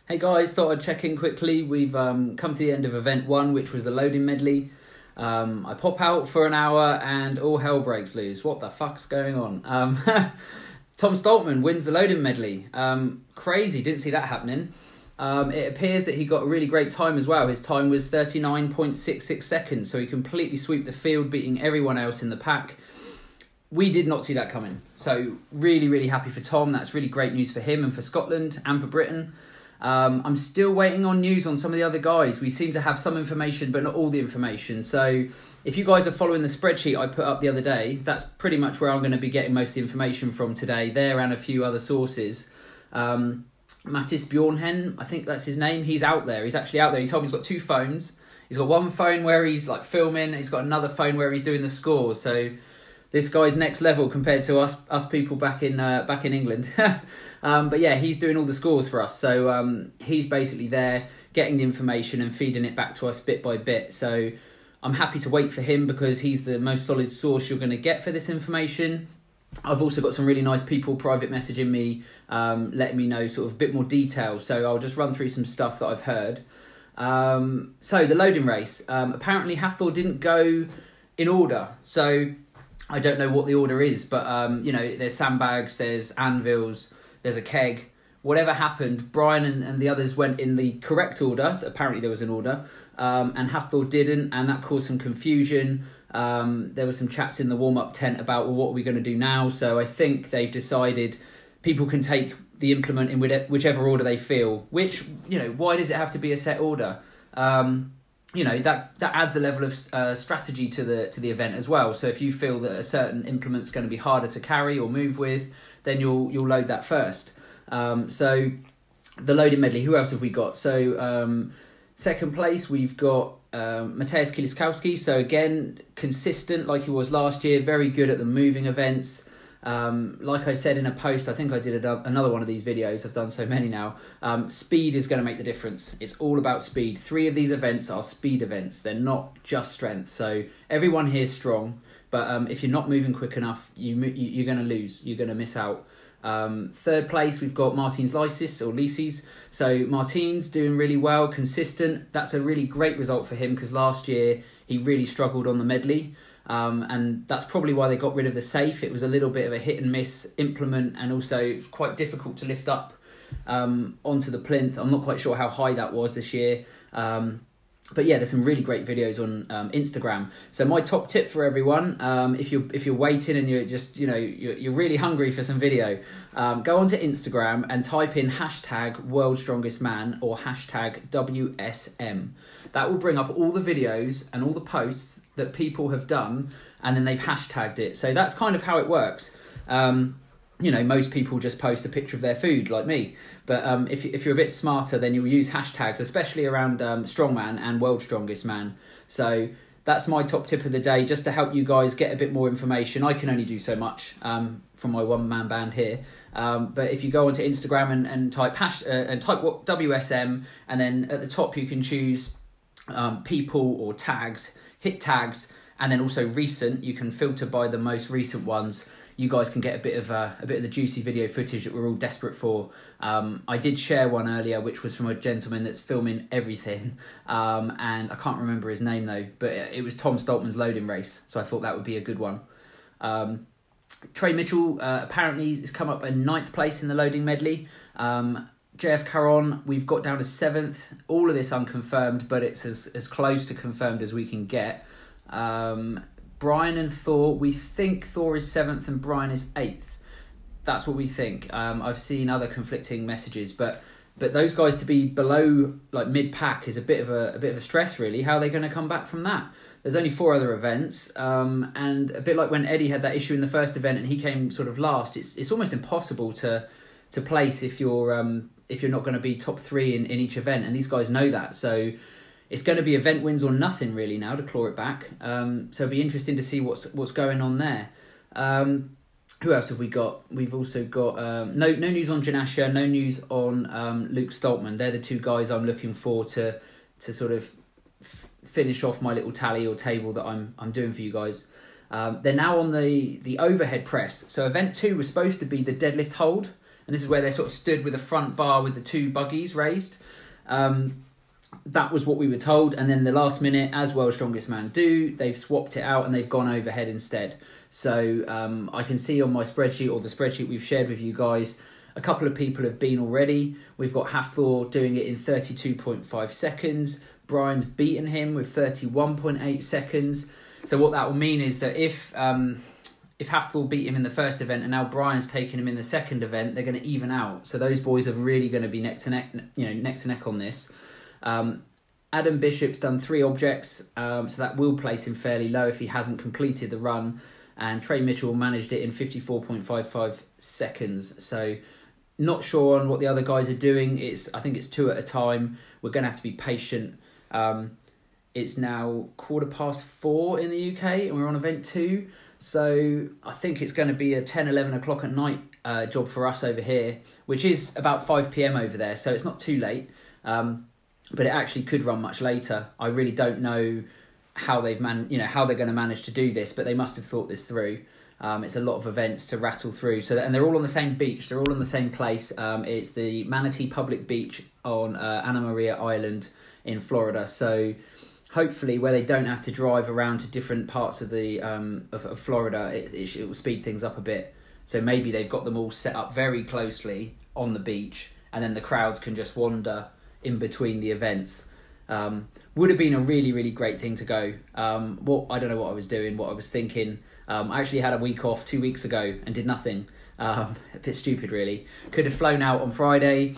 Hey guys, thought I'd check in quickly. We've come to the end of event 1, which was the loading medley. I pop out for an hour and all hell breaks loose. What the fuck's going on? Tom Stoltman wins the loading medley. Crazy, didn't see that happening. It appears that he got a really great time as well. His time was 39.66 seconds, so he completely swept the field, beating everyone else in the pack. We did not see that coming. So really, really happy for Tom. That's really great news for him and for Scotland and for Britain. I'm still waiting on news on some of the other guys. We seem to have some information, but not all the information. So if you guys are following the spreadsheet I put up the other day, that's pretty much where I'm going to be getting most of the information from today. There and a few other sources. Mattis Bjornhen, I think that's his name. He's out there. He's actually out there. He told me he's got 2 phones. He's got one phone where he's like filming. He's got another phone where he's doing the scores. So this guy's next level compared to us people back in England. But yeah, he's doing all the scores for us. So he's basically there getting the information and feeding it back to us bit by bit. So I'm happy to wait for him because he's the most solid source you're going to get for this information. I've also got some really nice people private messaging me, letting me know sort of a bit more detail. So I'll just run through some stuff that I've heard. So the loading race, apparently Hathor didn't go in order. So I don't know what the order is, but there's sandbags, there's anvils, there's a keg. Whatever happened, Brian and the others went in the correct order. Apparently there was an order, and Hathor didn't, and that caused some confusion. There were some chats in the warm-up tent about, well, what are we going to do now? So I think they've decided people can take the implement in whichever order they feel. Which, why does it have to be a set order? That adds a level of strategy to the event as well. So if you feel that a certain implement's going to be harder to carry or move with, then you'll load that first. So the loading medley, who else have we got? So second place, we've got Mateusz Kieliszkowski. So again, consistent like he was last year, very good at the moving events. Like I said in a post, I think I did another one of these videos, I've done so many now, speed is going to make the difference. It's all about speed. 3 of these events are speed events. They're not just strength. So everyone here is strong, but if you're not moving quick enough, you're going to lose. You're going to miss out. Third place, we've got Martins Lisis. So Martins doing really well, consistent. That's a really great result for him because last year he really struggled on the medley. And that's probably why they got rid of the safe. It was a little bit of a hit and miss implement, and also quite difficult to lift up onto the plinth. I'm not quite sure how high that was this year. But yeah, there's some really great videos on Instagram. So my top tip for everyone, if you're waiting and you're just you're really hungry for some video, go onto Instagram and type in hashtag World's Strongest Man or hashtag WSM. That will bring up all the videos and all the posts that people have done, and then they've hashtagged it. So that's kind of how it works. Most people just post a picture of their food like me. But if you're a bit smarter, then you'll use hashtags, especially around Strongman and World's Strongest Man. So that's my top tip of the day, just to help you guys get a bit more information. I can only do so much from my one-man band here. But if you go onto Instagram and type WSM, and then at the top you can choose people or tags, hit tags, and then also recent. You can filter by the most recent ones. You guys can get a bit of the juicy video footage that we're all desperate for. I did share one earlier, which was from a gentleman that's filming everything, and I can't remember his name though, but it was Tom Stoltman's loading race, so I thought that would be a good one. Trey Mitchell apparently has come up in 9th place in the loading medley. JF Caron, we've got down to 7th. All of this unconfirmed, but it's as close to confirmed as we can get. Brian and Thor, we think Thor is 7th and Brian is 8th. That's what we think. I've seen other conflicting messages, but those guys to be below like mid-pack is a bit of a stress really. How are they going to come back from that? There's only 4 other events, and a bit like when Eddie had that issue in the first event and he came sort of last. It's almost impossible to place if you're not going to be top 3 in each event, and these guys know that. So it's going to be event wins or nothing really now to claw it back. So it'll be interesting to see what's going on there. Who else have we got? We've also got no news on Janasha, no news on Luke Stoltman. They're the 2 guys I'm looking for to sort of finish off my little tally or table that I'm doing for you guys. They're now on the overhead press. So event 2 was supposed to be the deadlift hold, and this is where they sort of stood with a front bar with the 2 buggies raised. That was what we were told, and then the last minute, as World's Strongest Man do, they've swapped it out and they've gone overhead instead. So I can see on my spreadsheet, or the spreadsheet we've shared with you guys, a couple of people have been already. We've got Hafthor doing it in 32.5 seconds. Brian's beaten him with 31.8 seconds. So what that will mean is that if Hafthor beat him in the first event and now Brian's taken him in the second event, they're going to even out. So those boys are really going to be neck to neck on this. Adam Bishop's done 3 objects, so that will place him fairly low if he hasn't completed the run. And Trey Mitchell managed it in 54.55 seconds. So not sure on what the other guys are doing. I think it's 2 at a time. We're going to have to be patient. It's now 4:15 in the UK and we're on event 2. So I think it's going to be a 10, 11 o'clock at night job for us over here, which is about 5 p.m. over there. So it's not too late. But it actually could run much later. I really don't know how they're going to manage to do this, but they must have thought this through. It's a lot of events to rattle through. And they're all on the same beach. They're all in the same place. It's the Manatee Public Beach on Anna Maria Island in Florida. So hopefully, where they don't have to drive around to different parts of the of Florida, it will speed things up a bit. So maybe they've got them all set up very closely on the beach, and then the crowds can just wander in between the events. Would have been a really, really great thing to go. I don't know what I was doing, what I was thinking. I actually had a week off 2 weeks ago and did nothing. A bit stupid, really. Could have flown out on Friday,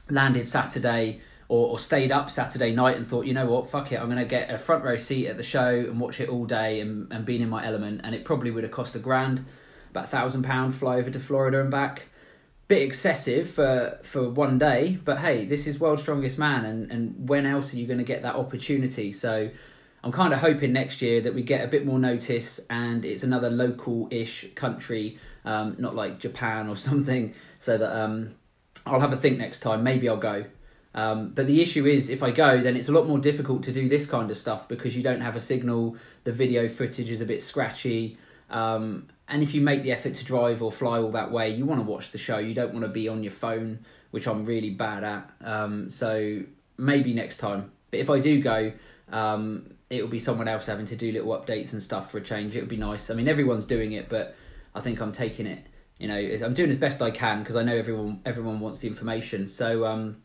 landed Saturday, or stayed up Saturday night and thought, you know what, fuck it, I'm going to get a front row seat at the show and watch it all day and been in my element. And it probably would have cost $1,000, about £1,000 fly over to Florida and back. Bit excessive for one day, but hey, this is World's Strongest Man, and when else are you going to get that opportunity? So I'm kind of hoping next year that we get a bit more notice and it's another local-ish country, not like Japan or something, so that I'll have a think next time. Maybe I'll go. But the issue is, if I go, then it's a lot more difficult to do this kind of stuff because you don't have a signal, the video footage is a bit scratchy, and if you make the effort to drive or fly all that way, you want to watch the show. You don't want to be on your phone, which I'm really bad at. So maybe next time. But if I do go, it'll be someone else having to do little updates and stuff for a change. It'll be nice. I mean, everyone's doing it, but I think I'm taking it. I'm doing as best I can because I know everyone wants the information. So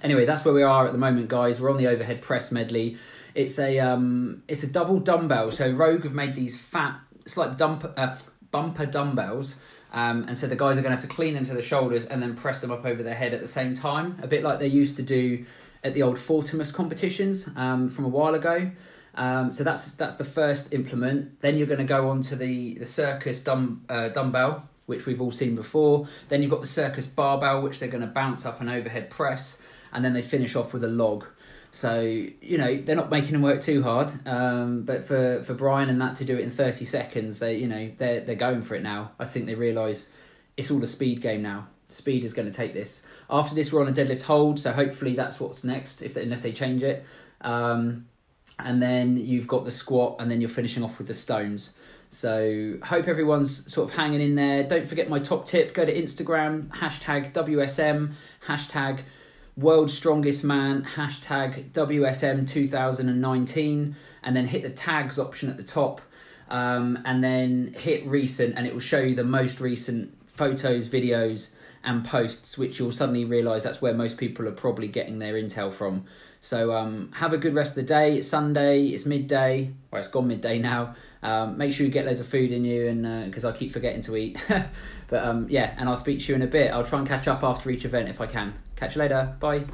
anyway, that's where we are at the moment, guys. We're on the overhead press medley. It's a double dumbbell. So Rogue have made these fat, it's like bumper dumbbells, and so the guys are going to have to clean them to the shoulders and then press them up over their head at the same time, a bit like they used to do at the old Fortimus competitions from a while ago. So that's the first implement. Then you're going to go on to the circus dumbbell, which we've all seen before. Then you've got the circus barbell, which they're going to bounce up and overhead press, and then they finish off with a log. So, they're not making them work too hard, but for Brian and that to do it in 30 seconds, they're going for it now. I think they realise it's all a speed game now. Speed is going to take this. After this, we're on a deadlift hold, so hopefully that's what's next, unless they change it. And then you've got the squat, and then you're finishing off with the stones. So hope everyone's sort of hanging in there. Don't forget my top tip. Go to Instagram, #WSM, World's Strongest Man, #WSM 2019, and then hit the tags option at the top, and then hit recent, and it will show you the most recent photos, videos and posts, which you'll suddenly realise that's where most people are probably getting their intel from. So have a good rest of the day. It's Sunday, it's midday, well, it's gone midday now. Make sure you get loads of food in you, and because I keep forgetting to eat. But and I'll speak to you in a bit. I'll try and catch up after each event if I can. Catch you later. Bye.